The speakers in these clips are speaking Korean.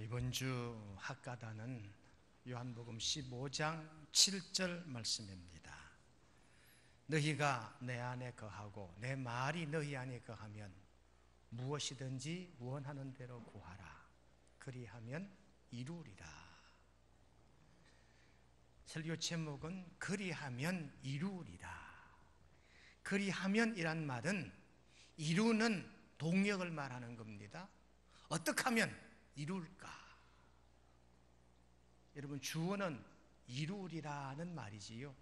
이번 주 학가단은 요한복음 15장 7절 말씀입니다. 너희가 내 안에 거하고 내 말이 너희 안에 거하면 무엇이든지 원하는 대로 구하라. 그리하면 이루리라. 설교 제목은 그리하면 이루리라. 그리하면이란 말은 이루는 동력을 말하는 겁니다. 어떻게 하면 이룰까? 여러분, 주어는 이루리라는 말이지요.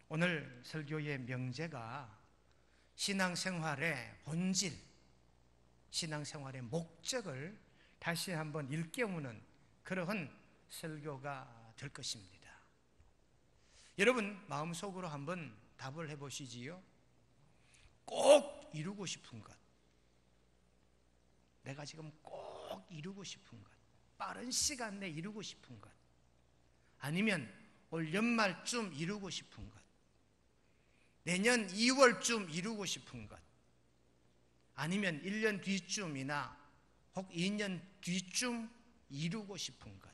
오늘 설교의 명제가 신앙생활의 본질, 신앙생활의 목적을 다시 한번 일깨우는 그러한 설교가 될 것입니다. 여러분, 마음속으로 한번 답을 해보시지요. 꼭 이루고 싶은 것, 내가 지금 꼭 이루고 싶은 것, 빠른 시간 내에 이루고 싶은 것, 아니면 올 연말쯤 이루고 싶은 것, 내년 2월쯤 이루고 싶은 것, 아니면 1년 뒤쯤이나 혹 2년 뒤쯤 이루고 싶은 것.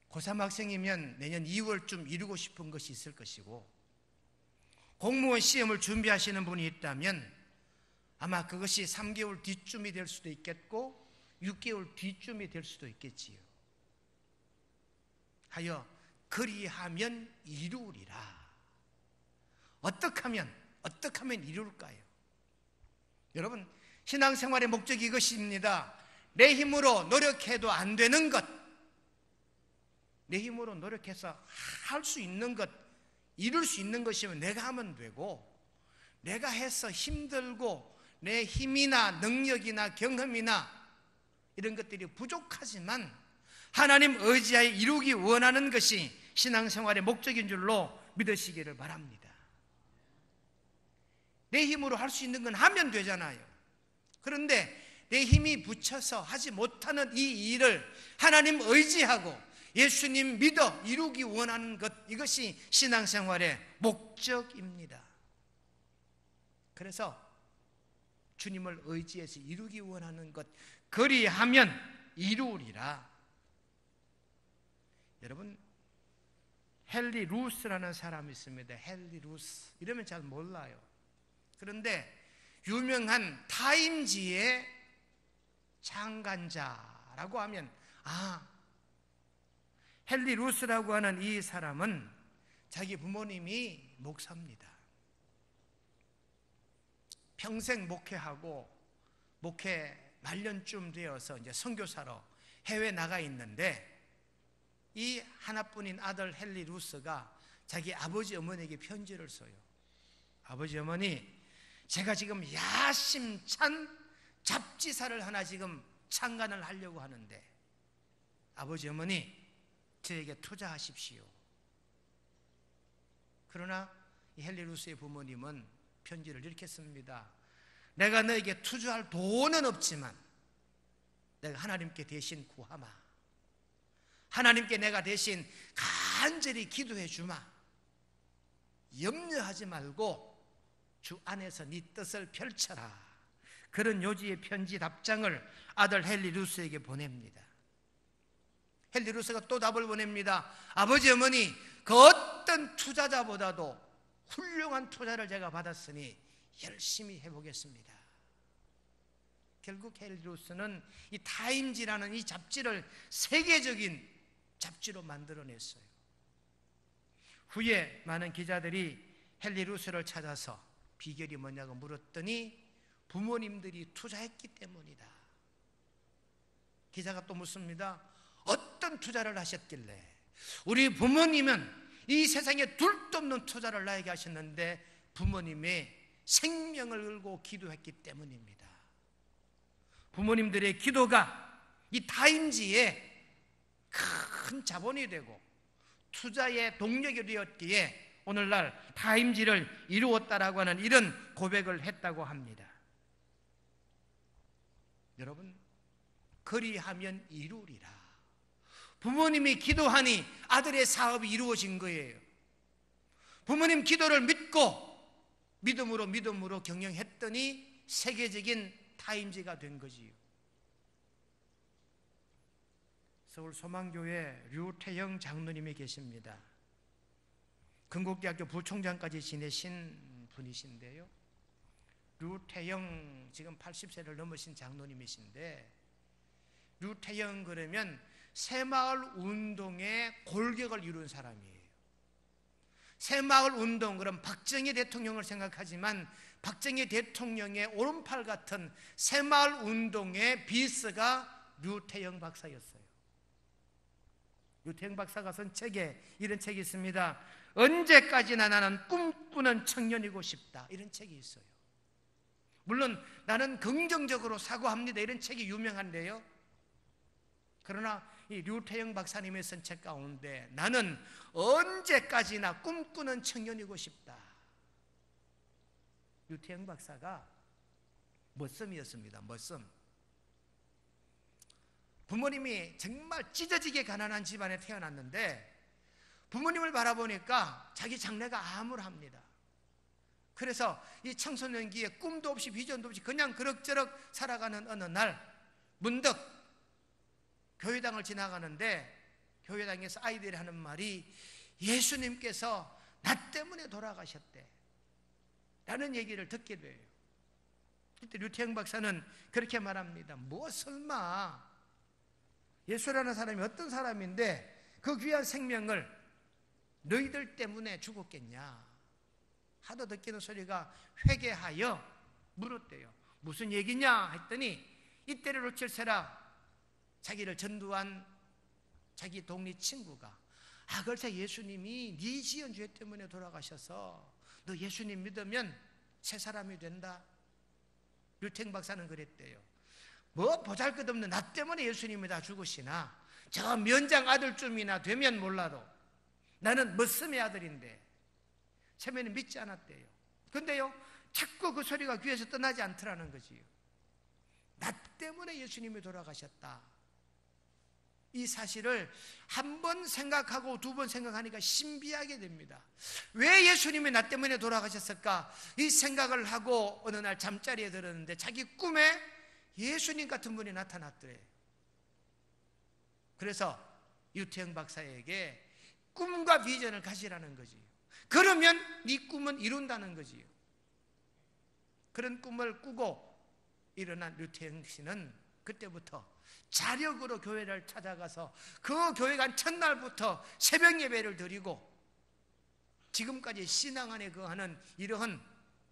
고3 학생이면 내년 2월쯤 이루고 싶은 것이 있을 것이고, 공무원 시험을 준비하시는 분이 있다면 아마 그것이 3개월 뒤쯤이 될 수도 있겠고 6개월 뒤쯤이 될 수도 있겠지요. 하여 그리하면 이루리라. 어떻게 하면 이룰까요? 여러분, 신앙생활의 목적이 이것입니다. 내 힘으로 노력해도 안 되는 것, 내 힘으로 노력해서 할 수 있는 것, 이룰 수 있는 것이면 내가 하면 되고, 내가 해서 힘들고 내 힘이나 능력이나 경험이나 이런 것들이 부족하지만 하나님 의지하에 이루기 원하는 것이 신앙생활의 목적인 줄로 믿으시기를 바랍니다. 내 힘으로 할 수 있는 건 하면 되잖아요. 그런데 내 힘이 붙여서 하지 못하는 이 일을 하나님 의지하고 예수님 믿어 이루기 원하는 것, 이것이 신앙생활의 목적입니다. 그래서 주님을 의지해서 이루기 원하는 것, 그리하면 이루리라. 여러분, 헨리 루스라는 사람이 있습니다. 헨리 루스, 이러면 잘 몰라요. 그런데 유명한 타임지의 창간자라고 하면 헨리 루스라고 하는 이 사람은 자기 부모님이 목사입니다. 평생 목회하고 목회 말년쯤 되어서 이제 선교사로 해외 나가 있는데, 이 하나뿐인 아들 헨리 루스가 자기 아버지 어머니에게 편지를 써요. 아버지 어머니, 제가 지금 야심찬 잡지사를 하나 지금 창간을 하려고 하는데 아버지 어머니, 저에게 투자하십시오. 그러나 이 헨리 루스의 부모님은 편지를 이렇게 씁니다. 내가 너에게 투자할 돈은 없지만 내가 하나님께 대신 구하마. 하나님께 내가 대신 간절히 기도해 주마. 염려하지 말고 주 안에서 네 뜻을 펼쳐라. 그런 요지의 편지 답장을 아들 헨리 루스에게 보냅니다. 헨리 루스가 또 답을 보냅니다. 아버지 어머니, 그 어떤 투자자보다도 훌륭한 투자를 제가 받았으니 열심히 해보겠습니다. 결국 헨리 루스는 이 타임지라는 이 잡지를 세계적인 잡지로 만들어냈어요. 후에 많은 기자들이 헨리 루스를 찾아서 비결이 뭐냐고 물었더니 부모님들이 투자했기 때문이다. 기자가 또 묻습니다. 어떤 투자를 하셨길래? 우리 부모님은 이 세상에 둘도 없는 투자를 나에게 하셨는데 부모님의 생명을 걸고 기도했기 때문입니다. 부모님들의 기도가 이 타임지에 큰 자본이 되고 투자의 동력이 되었기에 오늘날 타임지를 이루었다라고 하는 이런 고백을 했다고 합니다. 여러분, 그리하면 이루리라. 부모님이 기도하니 아들의 사업이 이루어진 거예요. 부모님 기도를 믿고 믿음으로 경영했더니 세계적인 타임지가 된 거지요. 서울 소망교회 류태영 장로님이 계십니다. 건국대학교 부총장까지 지내신 분이신데요, 류태영 지금 80세를 넘으신 장로님이신데, 류태영 그러면 새마을 운동의 골격을 이룬 사람이에요. 새마을 운동, 그럼 박정희 대통령을 생각하지만 박정희 대통령의 오른팔 같은 새마을 운동의 비서가 류태영 박사였어요. 류태영 박사가 쓴 책에 이런 책이 있습니다. 언제까지나 나는 꿈꾸는 청년이고 싶다, 이런 책이 있어요. 물론 나는 긍정적으로 사고합니다, 이런 책이 유명한데요, 그러나 이 류태영 박사님의 쓴 책 가운데 나는 언제까지나 꿈꾸는 청년이고 싶다, 류태영 박사가 멋섬이었습니다. 멋섬. 부모님이 정말 찢어지게 가난한 집안에 태어났는데 부모님을 바라보니까 자기 장래가 암울합니다. 그래서 이 청소년기에 꿈도 없이 비전도 없이 그냥 그럭저럭 살아가는 어느 날 문득 교회당을 지나가는데 교회당에서 아이들이 하는 말이 예수님께서 나 때문에 돌아가셨대 라는 얘기를 듣게 돼요. 그때 류태영 박사는 그렇게 말합니다. 뭐 설마 예수라는 사람이 어떤 사람인데 그 귀한 생명을 너희들 때문에 죽었겠냐. 하도 듣기는 소리가 회개하여 물었대요. 무슨 얘기냐 했더니 이때를 놓칠세라 자기를 전도한 자기 동리 친구가 글쎄 예수님이 네 지은 죄 때문에 돌아가셔서 너 예수님 믿으면 새 사람이 된다. 류태영 박사는 그랬대요. 뭐 보잘것없는 나 때문에 예수님이 다 죽으시나 저 면장 아들쯤이나 되면 몰라도 나는 멋슴의 아들인데 처음에는 믿지 않았대요. 근데요 자꾸 그 소리가 귀에서 떠나지 않더라는 거지요. 나 때문에 예수님이 돌아가셨다. 이 사실을 한 번 생각하고 두 번 생각하니까 신비하게 됩니다. 왜 예수님이 나 때문에 돌아가셨을까? 이 생각을 하고 어느 날 잠자리에 들었는데 자기 꿈에 예수님 같은 분이 나타났더래. 그래서 류태영 박사에게 꿈과 비전을 가지라는 거지요. 그러면 네 꿈은 이룬다는 거지요. 그런 꿈을 꾸고 일어난 류태영 씨는 그때부터 자력으로 교회를 찾아가서 그 교회 간 첫날부터 새벽 예배를 드리고 지금까지 신앙 안에 거하는 이러한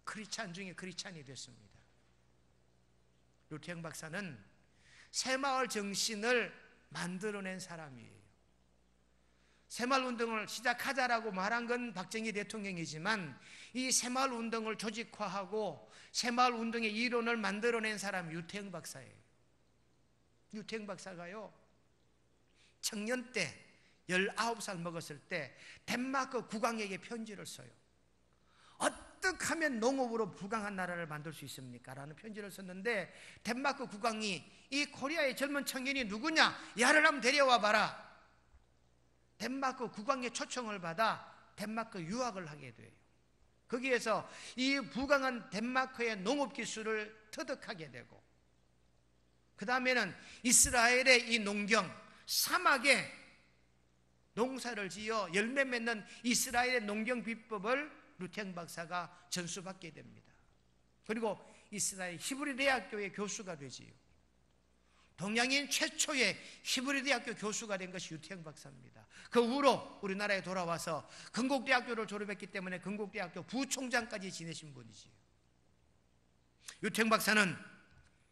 크리스찬 중에 크리스찬이 됐습니다. 류태영 박사는 새마을 정신을 만들어낸 사람이에요. 새마을 운동을 시작하자라고 말한 건 박정희 대통령이지만 이 새마을 운동을 조직화하고 새마을 운동의 이론을 만들어낸 사람이 류태영 박사예요. 류태영 박사가요 청년 때 19살 먹었을 때 덴마크 국왕에게 편지를 써요. 어떻게 하면 농업으로 부강한 나라를 만들 수 있습니까? 라는 편지를 썼는데 덴마크 국왕이 이 코리아의 젊은 청년이 누구냐? 야를 한번 데려와 봐라. 덴마크 국왕의 초청을 받아 덴마크 유학을 하게 돼요. 거기에서 이 부강한 덴마크의 농업 기술을 터득하게 되고 그 다음에는 이스라엘의 이 농경, 사막에 농사를 지어 열매 맺는 이스라엘의 농경 비법을 류태영 박사가 전수받게 됩니다. 그리고 이스라엘 히브리 대학교의 교수가 되지요. 동양인 최초의 히브리 대학교 교수가 된 것이 류태영 박사입니다. 그 후로 우리나라에 돌아와서 건국대학교를 졸업했기 때문에 건국대학교 부총장까지 지내신 분이지요. 류태영 박사는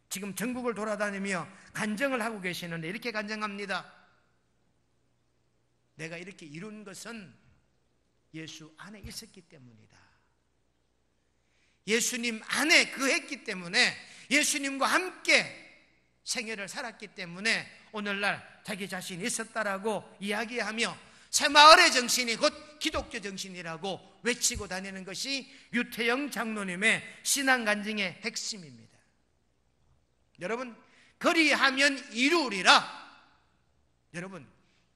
지금 전국을 돌아다니며 간증을 하고 계시는데 이렇게 간증합니다. 내가 이렇게 이룬 것은 예수 안에 있었기 때문이다. 예수님 안에 거했기 때문에 예수님과 함께 생애를 살았기 때문에 오늘날 자기 자신이 있었다라고 이야기하며 새마을의 정신이 곧 기독교 정신이라고 외치고 다니는 것이 류태영 장로님의 신앙 간증의 핵심입니다. 여러분, 그리하면 이루리라. 여러분,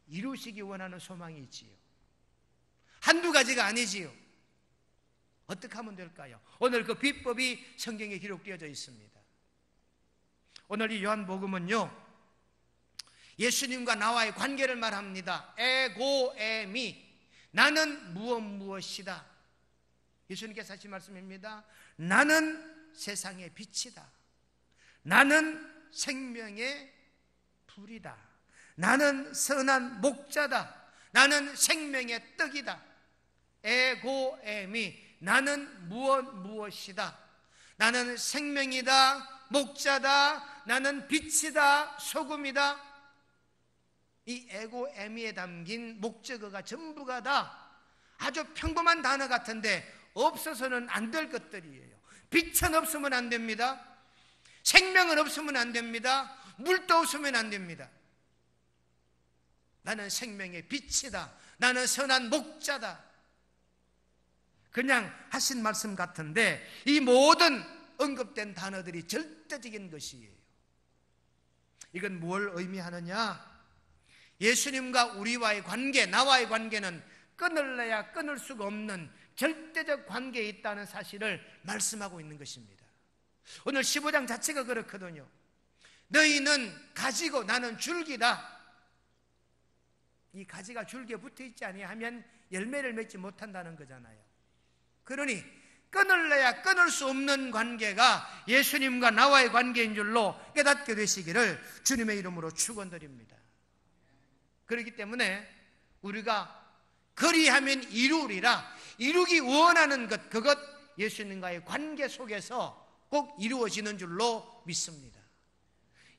이루시기 원하는 소망이 있지요. 한두 가지가 아니지요. 어떻게 하면 될까요? 오늘 그 비법이 성경에 기록되어져 있습니다. 오늘 이 요한복음은요, 예수님과 나와의 관계를 말합니다. 에고에미, 나는 무엇이다. 예수님께서 하신 말씀입니다. 나는 세상의 빛이다. 나는 생명의 불이다. 나는 선한 목자다. 나는 생명의 떡이다. 에고에미, 나는 무엇이다. 나는 생명이다, 목자다, 나는 빛이다, 소금이다. 이 에고에미에 담긴 목적어가 전부가 다 아주 평범한 단어 같은데 없어서는 안 될 것들이에요. 빛은 없으면 안 됩니다. 생명은 없으면 안 됩니다. 물도 없으면 안 됩니다. 나는 생명의 빛이다. 나는 선한 목자다. 그냥 하신 말씀 같은데 이 모든 언급된 단어들이 절대적인 것이에요. 이건 뭘 의미하느냐? 예수님과 우리와의 관계, 나와의 관계는 끊을래야 끊을 수가 없는 절대적 관계에 있다는 사실을 말씀하고 있는 것입니다. 오늘 15장 자체가 그렇거든요. 너희는 가지고 나는 줄기다. 이 가지가 줄기에 붙어 있지 아니하면 열매를 맺지 못한다는 거잖아요. 그러니 끊을래야 끊을 수 없는 관계가 예수님과 나와의 관계인 줄로 깨닫게 되시기를 주님의 이름으로 축원드립니다. 그렇기 때문에 우리가 그리하면 이루리라, 이루기 원하는 것, 그것 예수님과의 관계 속에서 꼭 이루어지는 줄로 믿습니다.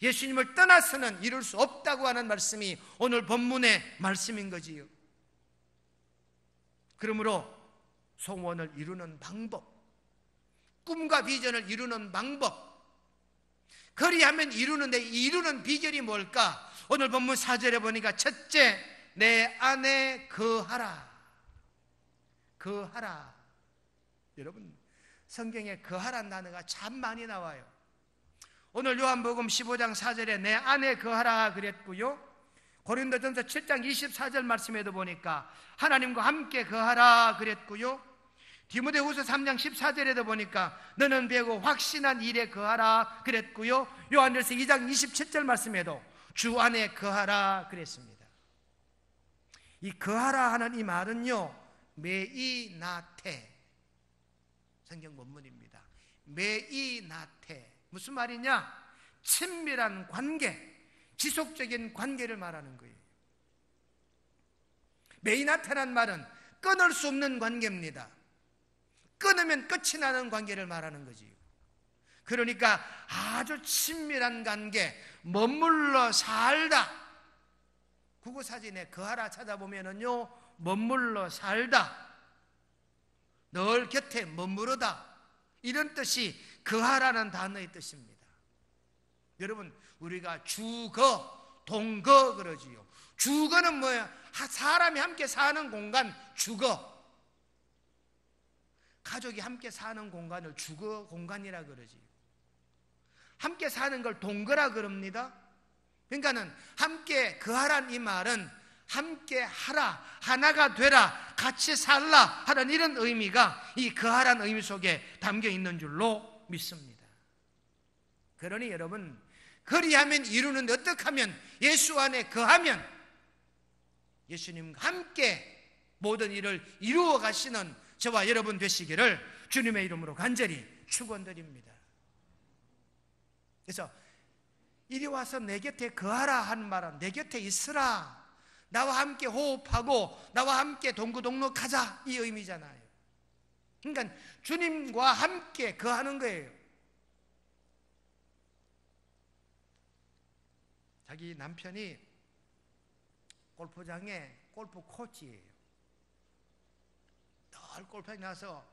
예수님을 떠나서는 이룰 수 없다고 하는 말씀이 오늘 본문의 말씀인 거지요. 그러므로 소원을 이루는 방법, 꿈과 비전을 이루는 방법, 그리하면 이루는데 이루는 비결이 뭘까? 오늘 본문 4절에 보니까 첫째, 내 안에 거하라. 거하라. 여러분, 성경에 거하라는 단어가 참 많이 나와요. 오늘 요한복음 15장 4절에 내 안에 거하라 그랬고요, 고린도전서 7장 24절 말씀에도 보니까 하나님과 함께 거하라 그랬고요, 디모데후서 3장 14절에도 보니까 너는 배고 확신한 일에 거하라 그랬고요, 요한일서 2장 27절 말씀에도 주 안에 거하라 그랬습니다. 이 거하라 하는 이 말은요, 메이나테, 성경 본문입니다. 메이나테, 무슨 말이냐? 친밀한 관계, 지속적인 관계를 말하는 거예요. 메이나테란 말은 끊을 수 없는 관계입니다. 끊으면 끝이 나는 관계를 말하는 거지요. 그러니까 아주 친밀한 관계, 머물러 살다. 국어사전에 거하라 찾아보면은요, 머물러 살다, 널 곁에 머무르다, 이런 뜻이 거하라는 단어의 뜻입니다. 여러분, 우리가 주거, 동거 그러지요. 주거는 뭐야? 사람이 함께 사는 공간, 주거. 가족이 함께 사는 공간을 주거 공간이라 그러지요. 함께 사는 걸 동거라 그럽니다. 그러니까는 함께 거하란 이 말은 함께 하라, 하나가 되라, 같이 살라 하는 이런 의미가 이 거하란 의미 속에 담겨 있는 줄로 믿습니다. 그러니 여러분, 그리하면 이루는데 어떻게 하면, 예수 안에 거하면 예수님과 함께 모든 일을 이루어 가시는 저와 여러분 되시기를 주님의 이름으로 간절히 축원드립니다. 그래서 이리 와서 내 곁에 거하라 하는 말은 내 곁에 있으라, 나와 함께 호흡하고 나와 함께 동거동록하자, 이 의미잖아요. 그러니까 주님과 함께 거하는 거예요. 자기 남편이 골프장에 골프 코치예요. 늘 골프장에 나서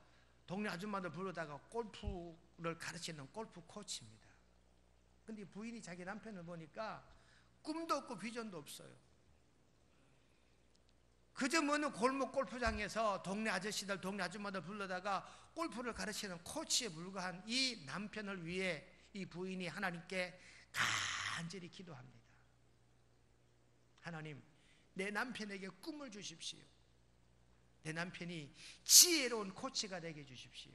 동네 아줌마들 부르다가 골프를 가르치는 골프 코치입니다. 근데 부인이 자기 남편을 보니까 꿈도 없고 비전도 없어요. 그저 뭐는 골목 골프장에서 동네 아저씨들, 동네 아줌마들 불러다가 골프를 가르치는 코치에 불과한 이 남편을 위해 이 부인이 하나님께 간절히 기도합니다. 하나님, 내 남편에게 꿈을 주십시오. 내 남편이 지혜로운 코치가 되게 해주십시오.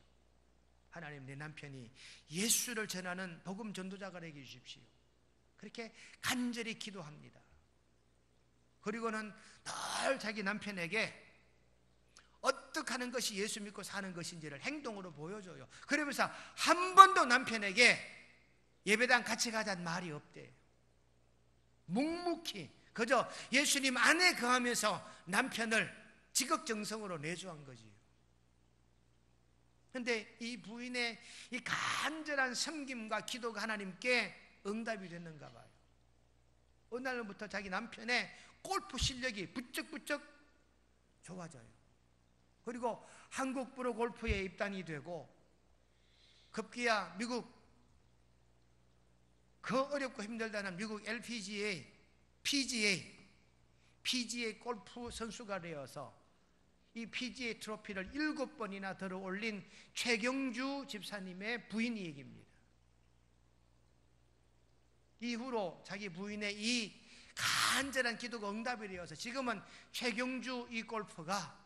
하나님, 내 남편이 예수를 전하는 복음 전도자가 되게 해주십시오. 그렇게 간절히 기도합니다. 그리고는 늘 자기 남편에게 어떻게 하는 것이 예수 믿고 사는 것인지를 행동으로 보여줘요. 그러면서 한 번도 남편에게 예배당 같이 가자는 말이 없대요. 묵묵히 그저 예수님 안에 거하면서 남편을 지극정성으로 내주한 거지요. 그런데 이 부인의 이 간절한 섬김과 기도가 하나님께 응답이 됐는가 봐요. 어느 날부터 자기 남편의 골프 실력이 부쩍부쩍 좋아져요. 그리고 한국 프로 골프에 입단이 되고 급기야 미국 그 어렵고 힘들다는 미국 LPGA, PGA 골프 선수가 되어서 이 PGA 트로피를 7번이나 들어 올린 최경주 집사님의 부인 얘기입니다. 이후로 자기 부인의 이 간절한 기도가 응답이 되어서 지금은 최경주 이 골프가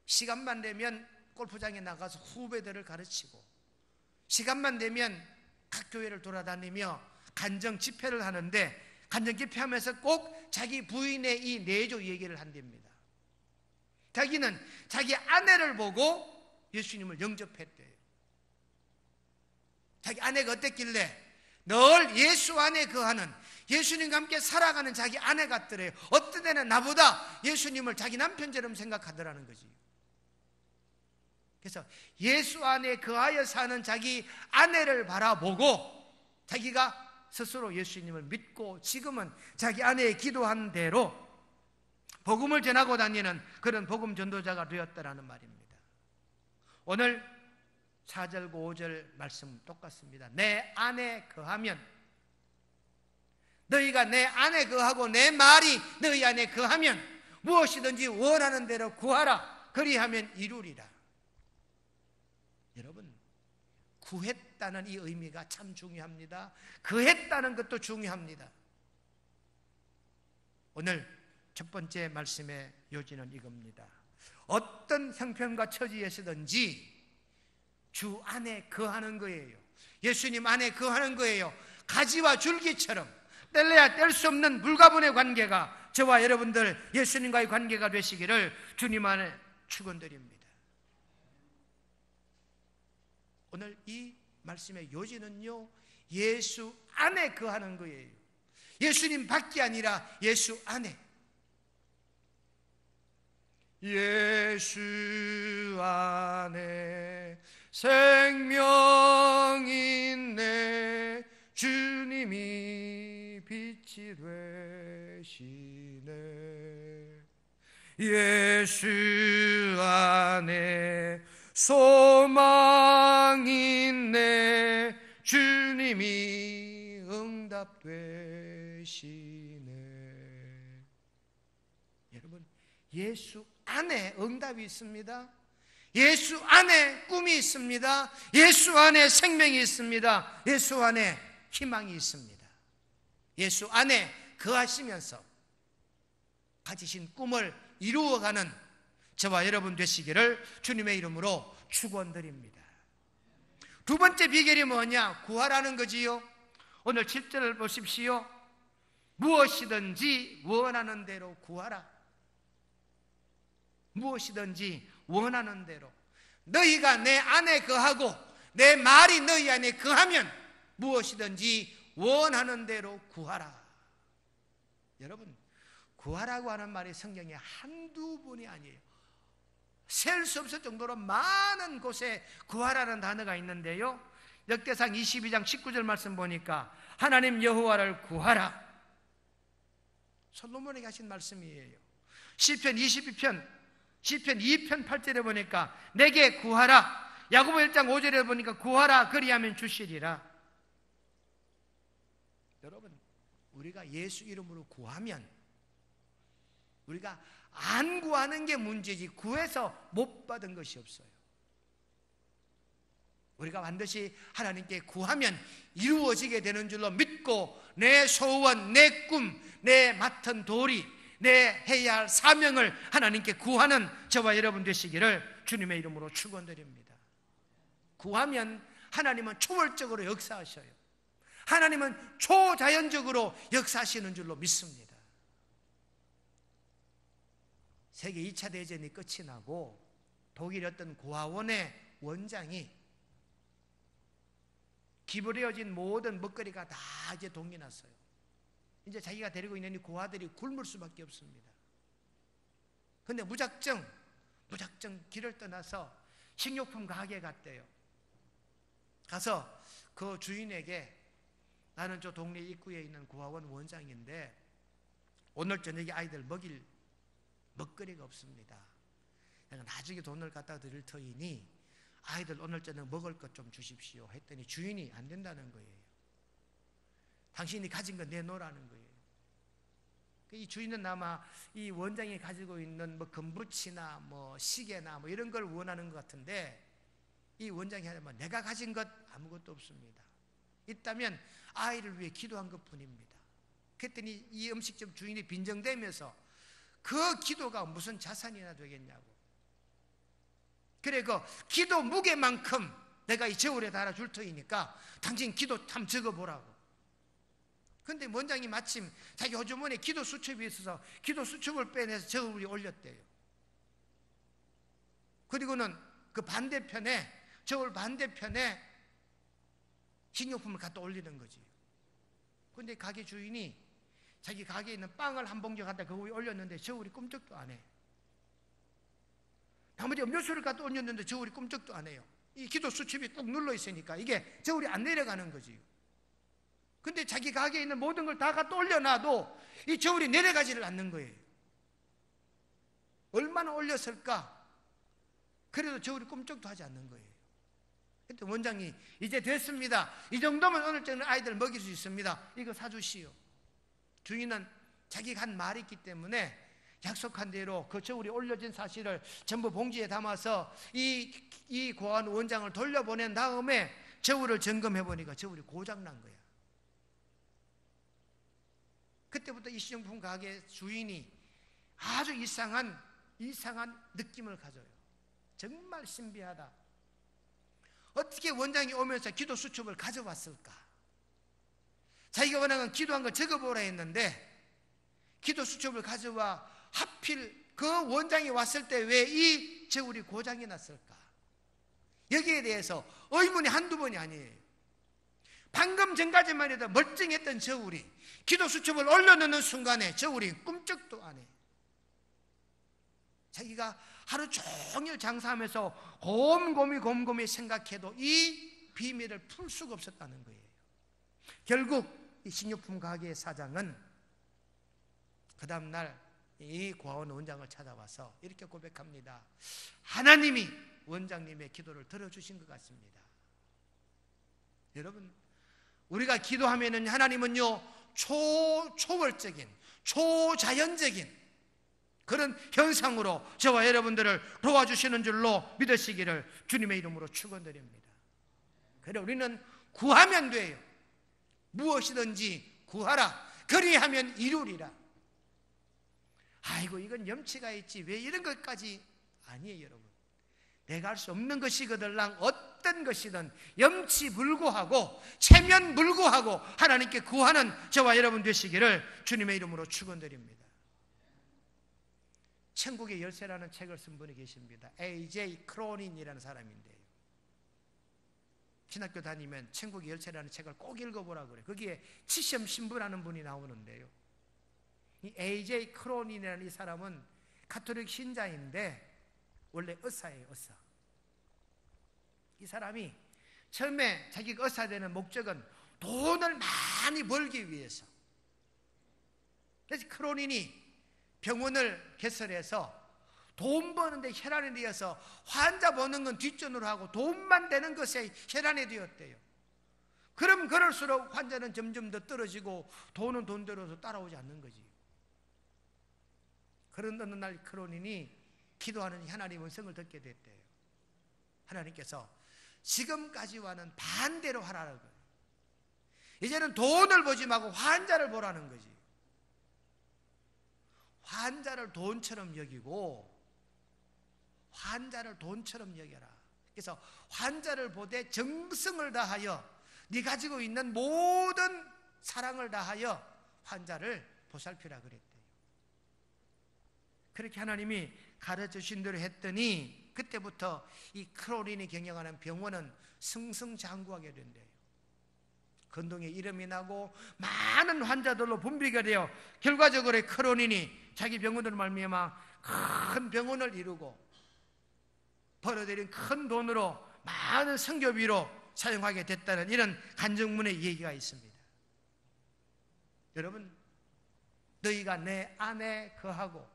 시간만 되면 골프장에 나가서 후배들을 가르치고 시간만 되면 각 교회를 돌아다니며 간정 집회를 하는데 간정 집회하면서 꼭 자기 부인의 이 내조 얘기를 한답니다. 자기는 자기 아내를 보고 예수님을 영접했대요. 자기 아내가 어땠길래 늘 예수 안에 거하는 예수님과 함께 살아가는 자기 아내 같더래요. 어떤 때는 나보다 예수님을 자기 남편처럼 생각하더라는 거지. 그래서 예수 안에 거하여 사는 자기 아내를 바라보고 자기가 스스로 예수님을 믿고 지금은 자기 아내의 기도한 대로 복음을 전하고 다니는 그런 복음 전도자가 되었다라는 말입니다. 오늘 4절과 5절 말씀 똑같습니다. 내 안에 거하면, 너희가 내 안에 거하고 내 말이 너희 안에 거하면 무엇이든지 원하는 대로 구하라. 그리하면 이루리라. 여러분, 구했다는 이 의미가 참 중요합니다. 거했다는 것도 중요합니다. 오늘 첫 번째 말씀의 요지는 이겁니다. 어떤 형편과 처지에서든지 주 안에 거하는 거예요. 예수님 안에 거하는 거예요. 가지와 줄기처럼 뗄래야 뗄 수 없는 물과분의 관계가 저와 여러분들 예수님과의 관계가 되시기를 주님 안에 축원드립니다. 오늘 이 말씀의 요지는요, 예수 안에 거하는 거예요. 예수님 밖이 아니라 예수 안에. 예수 안에 생명이 있네. 주님이 빛이 되시네. 예수 안에 소망이 있네. 주님이 응답되시네. 여러분, 예수 안에 응답이 있습니다. 예수 안에 꿈이 있습니다. 예수 안에 생명이 있습니다. 예수 안에 희망이 있습니다. 예수 안에 거하시면서 가지신 꿈을 이루어가는 저와 여러분 되시기를 주님의 이름으로 축원드립니다. 두 번째 비결이 뭐냐? 구하라는 거지요. 오늘 7절을 보십시오. 무엇이든지 원하는 대로 구하라. 무엇이든지 원하는 대로. 너희가 내 안에 거하고 내 말이 너희 안에 거하면 무엇이든지 원하는 대로 구하라. 여러분, 구하라고 하는 말이 성경에 한두 번이 아니에요. 셀 수 없을 정도로 많은 곳에 구하라는 단어가 있는데요, 역대상 22장 19절 말씀 보니까 하나님 여호와를 구하라. 솔로몬에게 하신 말씀이에요. 시편 2편 8절에 보니까 내게 구하라. 야고보 1장 5절에 보니까 구하라 그리하면 주시리라. 여러분, 우리가 예수 이름으로 구하면 우리가 안 구하는 게 문제지 구해서 못 받은 것이 없어요. 우리가 반드시 하나님께 구하면 이루어지게 되는 줄로 믿고 내 소원, 내 꿈, 내 맡은 도리, 내 해야 할 사명을 하나님께 구하는 저와 여러분 되시기를 주님의 이름으로 축원드립니다. 구하면 하나님은 초월적으로 역사하셔요. 하나님은 초자연적으로 역사하시는 줄로 믿습니다. 세계 2차 대전이 끝이 나고 독일 어떤 고아원의 원장이 기부되어진 모든 먹거리가 다 이제 동이 났어요. 이제 자기가 데리고 있는 이 고아들이 굶을 수밖에 없습니다. 그런데 무작정 길을 떠나서 식료품 가게에 갔대요. 가서 그 주인에게 나는 저 동네 입구에 있는 고아원 원장인데 오늘 저녁에 아이들 먹일 먹거리가 없습니다. 내가 나중에 돈을 갖다 드릴 터이니 아이들 오늘 저녁 먹을 것 좀 주십시오 했더니 주인이 안 된다는 거예요. 당신이 가진 거 내놓으라는 거예요. 이 주인은 아마 이 원장이 가지고 있는 뭐 금붙이나 뭐 시계나 뭐 이런 걸 원하는 것 같은데 이 원장이 하면 내가 가진 것 아무것도 없습니다. 있다면 아이를 위해 기도한 것 뿐입니다. 그랬더니 이 음식점 주인이 빈정대면서 그 기도가 무슨 자산이나 되겠냐고. 그래 그 기도 무게만큼 내가 이 저울에 달아줄 터이니까 당신 기도 한번 적어보라고. 그런데 원장이 마침 자기 호주머니에 기도 수첩이 있어서 기도 수첩을 빼내서 저울 위에 올렸대요. 그리고는 그 반대편에 저울 반대편에 식료품을 갖다 올리는 거지. 그런데 가게 주인이 자기 가게에 있는 빵을 한 봉지 갖다 그 위에 올렸는데 저울이 꿈쩍도 안 해. 나머지 음료수를 갖다 올렸는데 저울이 꿈쩍도 안 해요. 이 기도 수첩이 꾹 눌러 있으니까 이게 저울이 안 내려가는 거지. 근데 자기 가게에 있는 모든 걸 다 갖다 올려놔도 이 저울이 내려가지를 않는 거예요. 얼마나 올렸을까? 그래도 저울이 꿈쩍도 하지 않는 거예요. 그때 원장이 이제 됐습니다. 이 정도면 오늘 저녁 아이들 먹일 수 있습니다. 이거 사주시오. 주인은 자기가 한 말이 있기 때문에 약속한 대로 그 저울이 올려진 사실을 전부 봉지에 담아서 이 고아원 원장을 돌려보낸 다음에 저울을 점검해 보니까 저울이 고장난 거야. 그때부터 이 식료품 가게 주인이 아주 이상한 느낌을 가져요. 정말 신비하다. 어떻게 원장이 오면서 기도 수첩을 가져왔을까? 자기가 원하는 기도한 걸 적어보라 했는데 기도 수첩을 가져와 하필 그 원장이 왔을 때 왜 이 저울이 고장이 났을까? 여기에 대해서 의문이 한두 번이 아니에요. 방금 전까지만 해도 멀쩡했던 저울이 기도 수첩을 올려놓는 순간에 저울이 꿈쩍도 안 해. 자기가 하루 종일 장사하면서 곰곰이 생각해도 이 비밀을 풀 수가 없었다는 거예요. 결국 이 식료품 가게의 사장은 그 다음날 이 고아원 원장을 찾아와서 이렇게 고백합니다. 하나님이 원장님의 기도를 들어주신 것 같습니다. 여러분, 우리가 기도하면은 하나님은요 초월적인 초자연적인 그런 현상으로 저와 여러분들을 도와주시는 줄로 믿으시기를 주님의 이름으로 축원드립니다. 그래 우리는 구하면 돼요. 무엇이든지 구하라. 그리하면 이루리라. 아이고 이건 염치가 있지 왜 이런 것까지. 아니에요 여러분. 내가 할 수 없는 것이거들랑 어떤 것이든 염치불구하고 체면불구하고 하나님께 구하는 저와 여러분 되시기를 주님의 이름으로 축원드립니다. 천국의 열쇠라는 책을 쓴 분이 계십니다. A.J. 크로닌이라는 사람인데요. 신학교 다니면 천국의 열쇠라는 책을 꼭 읽어보라 그래요. 거기에 치시험 신부라는 분이 나오는데요. 이 A.J. 크로닌이라는 이 사람은 가톨릭 신자인데 원래 의사예요. 의사. 이 사람이 처음에 자기가 의사 되는 목적은 돈을 많이 벌기 위해서. 그래서 크로닌이 병원을 개설해서 돈 버는데 혈안이 되어서 환자 보는 건 뒷전으로 하고 돈만 되는 것에 혈안이 되었대요. 그럼 그럴수록 환자는 점점 더 떨어지고 돈은 돈대로 따라오지 않는 거지. 그런 어느 날 크로닌이 기도하는 하나님의 음성을 듣게 됐대요. 하나님께서 지금까지와는 반대로 하라는 거예요. 이제는 돈을 보지 말고 환자를 보라는 거지. 환자를 돈처럼 여기고 환자를 돈처럼 여겨라. 그래서 환자를 보되 정성을 다하여 네 가지고 있는 모든 사랑을 다하여 환자를 보살피라 그랬대요. 그렇게 하나님이 가르쳐주신 대로 했더니 그때부터 이 크로린이 경영하는 병원은 승승장구하게 된대요. 건동의 이름이 나고 많은 환자들로 분비가 되어 결과적으로 크로린이 자기 병원으로 말미암아 큰 병원을 이루고 벌어들인 큰 돈으로 많은 선교비로 사용하게 됐다는 이런 간증문의 얘기가 있습니다. 여러분, 너희가 내 안에 거하고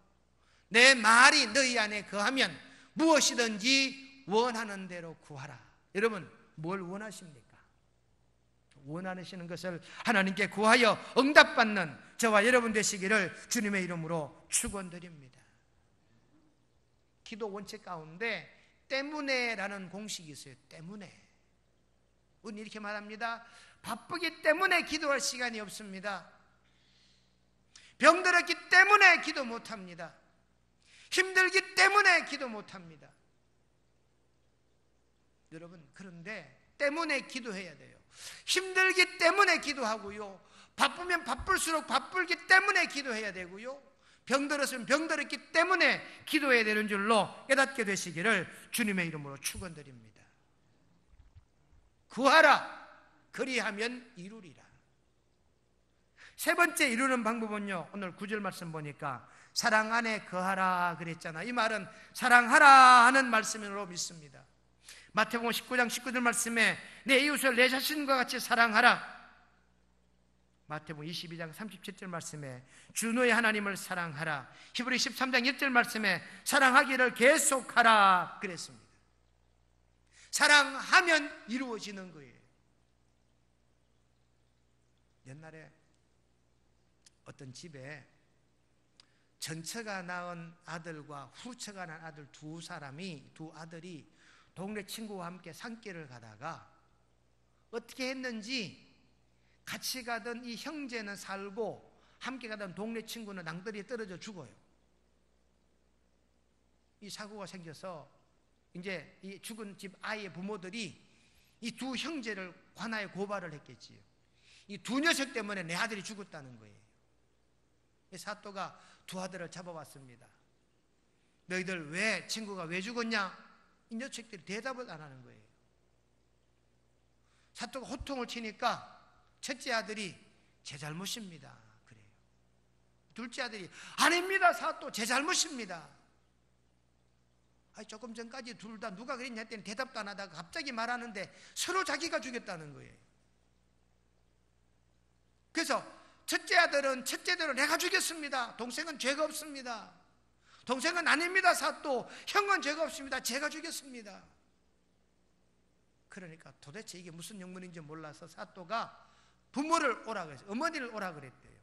내 말이 너희 안에 거하면 무엇이든지 원하는 대로 구하라. 여러분, 뭘 원하십니까? 원하시는 것을 하나님께 구하여 응답받는 저와 여러분 되시기를 주님의 이름으로 축원드립니다. 기도 원칙 가운데 때문에라는 공식이 있어요. 때문에. 우리는 이렇게 말합니다. 바쁘기 때문에 기도할 시간이 없습니다. 병들었기 때문에 기도 못합니다. 힘들기 때문에 기도 못합니다. 여러분, 그런데 때문에 기도해야 돼요. 힘들기 때문에 기도하고요, 바쁘면 바쁠수록 바쁠기 때문에 기도해야 되고요, 병들었으면 병들었기 때문에 기도해야 되는 줄로 깨닫게 되시기를 주님의 이름으로 축원드립니다. 구하라, 그리하면 이루리라. 세 번째 이루는 방법은요, 오늘 9절 말씀 보니까 사랑 안에 거하라 그랬잖아. 이 말은 사랑하라 하는 말씀으로 믿습니다. 마태복음 19장 19절 말씀에 내 이웃을 내 자신과 같이 사랑하라. 마태복음 22장 37절 말씀에 주 너의 하나님을 사랑하라. 히브리 13장 1절 말씀에 사랑하기를 계속하라 그랬습니다. 사랑하면 이루어지는 거예요. 옛날에 어떤 집에 전처가 낳은 아들과 후처가 낳은 아들 두 아들이 동네 친구와 함께 산길을 가다가 어떻게 했는지 같이 가던 이 형제는 살고 함께 가던 동네 친구는 낭떠러지에 떨어져 죽어요. 이 사고가 생겨서 이제 이 죽은 집 아이의 부모들이 이 두 형제를 관아에 고발을 했겠지요. 이 두 녀석 때문에 내 아들이 죽었다는 거예요. 사또가 두 아들을 잡아왔습니다. 너희들 왜, 친구가 왜 죽었냐? 이 녀석들이 대답을 안 하는 거예요. 사또가 호통을 치니까 첫째 아들이 제 잘못입니다 그래요. 둘째 아들이 아닙니다 사또, 제 잘못입니다. 조금 전까지 둘 다 누가 그랬냐 했더니 대답도 안 하다가 갑자기 말하는데 서로 자기가 죽였다는 거예요. 그래서 첫째 아들은 첫째대로 내가 죽였습니다. 동생은 죄가 없습니다. 동생은 아닙니다 사또, 형은 죄가 없습니다. 제가 죽였습니다. 그러니까 도대체 이게 무슨 영문인지 몰라서 사또가 부모를 오라 그랬어요. 어머니를 오라 그랬대요.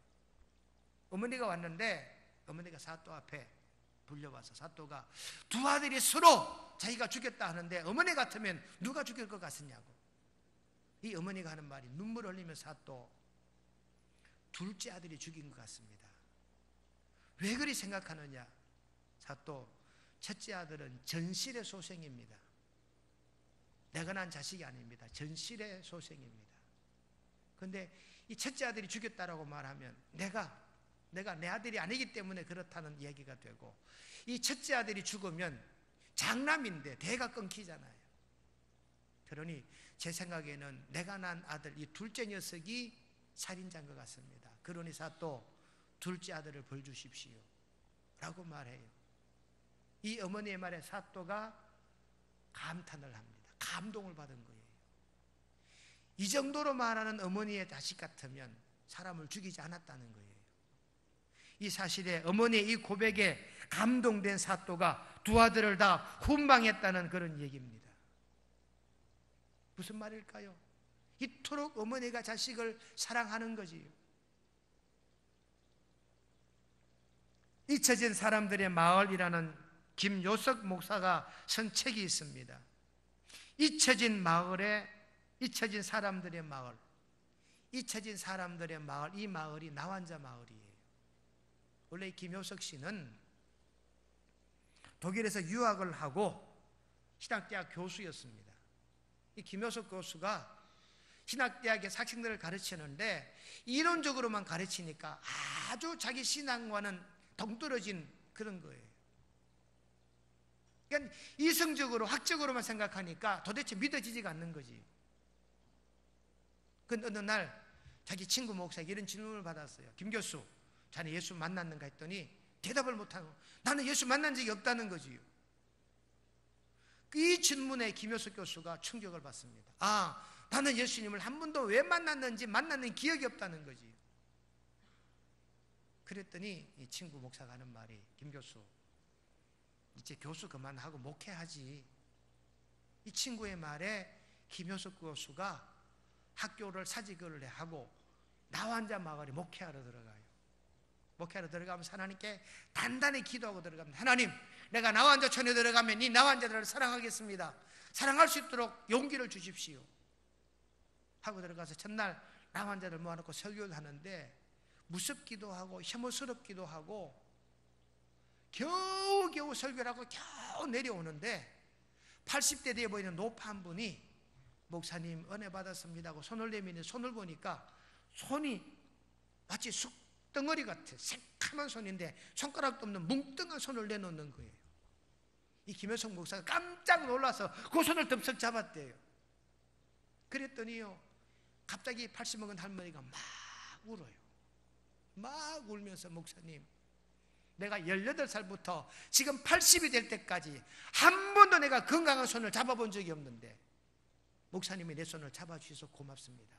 어머니가 왔는데 어머니가 사또 앞에 불려와서 사또가 두 아들이 서로 자기가 죽였다 하는데 어머니 같으면 누가 죽일 것 같으냐고. 이 어머니가 하는 말이 눈물 흘리며 사또, 둘째 아들이 죽인 것 같습니다. 왜 그리 생각하느냐? 사또, 첫째 아들은 전실의 소생입니다. 내가 낳은 자식이 아닙니다. 전실의 소생입니다. 그런데 이 첫째 아들이 죽였다라고 말하면 내가 내 아들이 아니기 때문에 그렇다는 얘기가 되고, 이 첫째 아들이 죽으면 장남인데 대가 끊기잖아요. 그러니 제 생각에는 내가 낳은 아들 이 둘째 녀석이 살인자인 것 같습니다. 그러니 사또, 둘째 아들을 벌 주십시오 라고 말해요. 이 어머니의 말에 사또가 감탄을 합니다. 감동을 받은 거예요. 이 정도로 말하는 어머니의 자식 같으면 사람을 죽이지 않았다는 거예요. 이 사실에 어머니의 이 고백에 감동된 사또가 두 아들을 다 훈방했다는 그런 얘기입니다. 무슨 말일까요? 이토록 어머니가 자식을 사랑하는 거지요. 잊혀진 사람들의 마을이라는 김요석 목사가 쓴 책이 있습니다. 잊혀진 사람들의 마을, 잊혀진 사람들의 마을, 이 마을이 나환자 마을이에요. 원래 김효석 씨는 독일에서 유학을 하고 신학대학 교수였습니다. 이 김효석 교수가 신학대학에서 학생들을 가르치는데 이론적으로만 가르치니까 아주 자기 신앙과는 동떨어진 그런 거예요. 그러니까 이성적으로 학적으로만 생각하니까 도대체 믿어지지가 않는 거지. 그 어느 날 자기 친구 목사에게 이런 질문을 받았어요. 김 교수, 자네 예수 만났는가 했더니 대답을 못하고 나는 예수 만난 적이 없다는 거지요. 이 질문에 김효석 교수가 충격을 받습니다. 나는 예수님을 한 번도 왜 만났는지 만나는 기억이 없다는 거지. 그랬더니 이 친구 목사가 하는 말이, 김 교수, 이제 교수 그만하고 목회하지. 이 친구의 말에 김효석 교수가 학교를 사직을 하고 나환자 마을에 목회하러 들어가요. 목회하러 들어가면서 하나님께 단단히 기도하고 들어갑니다. 하나님, 내가 나환자촌에 들어가면 이 나환자들을 사랑하겠습니다. 사랑할 수 있도록 용기를 주십시오 하고 들어가서 첫날 나환자들 모아놓고 설교를 하는데 무섭기도 하고 혐오스럽기도 하고 겨우겨우 설교를 하고 겨우 내려오는데 80대 되어 보이는 노파 한 분이 목사님 은혜 받았습니다 하고 손을 내미는 손을 보니까 손이 마치 쑥덩어리 같아. 새카만 손인데 손가락도 없는 뭉뚱한 손을 내놓는 거예요. 이 김효석 목사가 깜짝 놀라서 그 손을 덥석 잡았대요. 그랬더니요, 갑자기 80 먹은 할머니가 막 울어요. 막 울면서, 목사님, 내가 18살부터 지금 80이 될 때까지 한 번도 내가 건강한 손을 잡아본 적이 없는데 목사님이 내 손을 잡아주셔서 고맙습니다.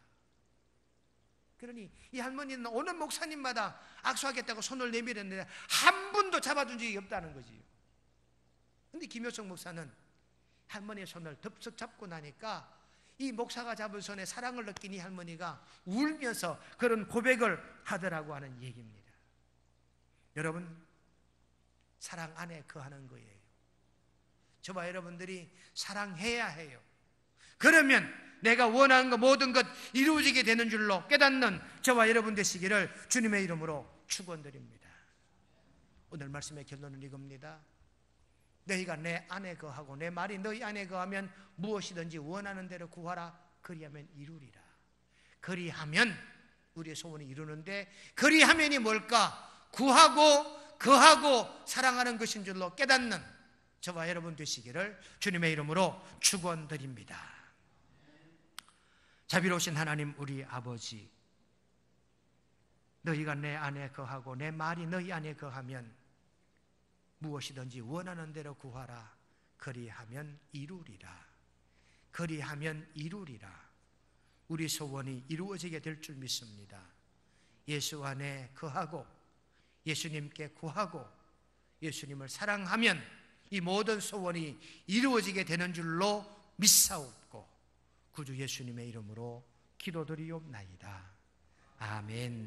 그러니 이 할머니는 오는 목사님마다 악수하겠다고 손을 내밀었는데 한 번도 잡아준 적이 없다는 거지요. 근데 김효석 목사는 할머니의 손을 덥석 잡고 나니까 이 목사가 잡은 손에 사랑을 느낀 이 할머니가 울면서 그런 고백을 하더라고 하는 얘기입니다. 여러분, 사랑 안에 거하는 거예요. 저와 여러분들이 사랑해야 해요. 그러면 내가 원하는 것 모든 것 이루어지게 되는 줄로 깨닫는 저와 여러분 되시기를 주님의 이름으로 축원드립니다. 오늘 말씀의 결론은 이겁니다. 너희가 내 안에 거하고 내 말이 너희 안에 거하면 무엇이든지 원하는 대로 구하라. 그리하면 이루리라. 그리하면 우리의 소원이 이루는데, 그리하면이 뭘까? 구하고 거하고 사랑하는 것인 줄로 깨닫는 저와 여러분 되시기를 주님의 이름으로 축원드립니다. 자비로우신 하나님 우리 아버지, 너희가 내 안에 거하고 내 말이 너희 안에 거하면 무엇이든지 원하는 대로 구하라. 그리하면 이루리라. 그리하면 이루리라. 우리 소원이 이루어지게 될 줄 믿습니다. 예수 안에 거하고 예수님께 구하고 예수님을 사랑하면 이 모든 소원이 이루어지게 되는 줄로 믿사옵고 구주 예수님의 이름으로 기도드리옵나이다. 아멘.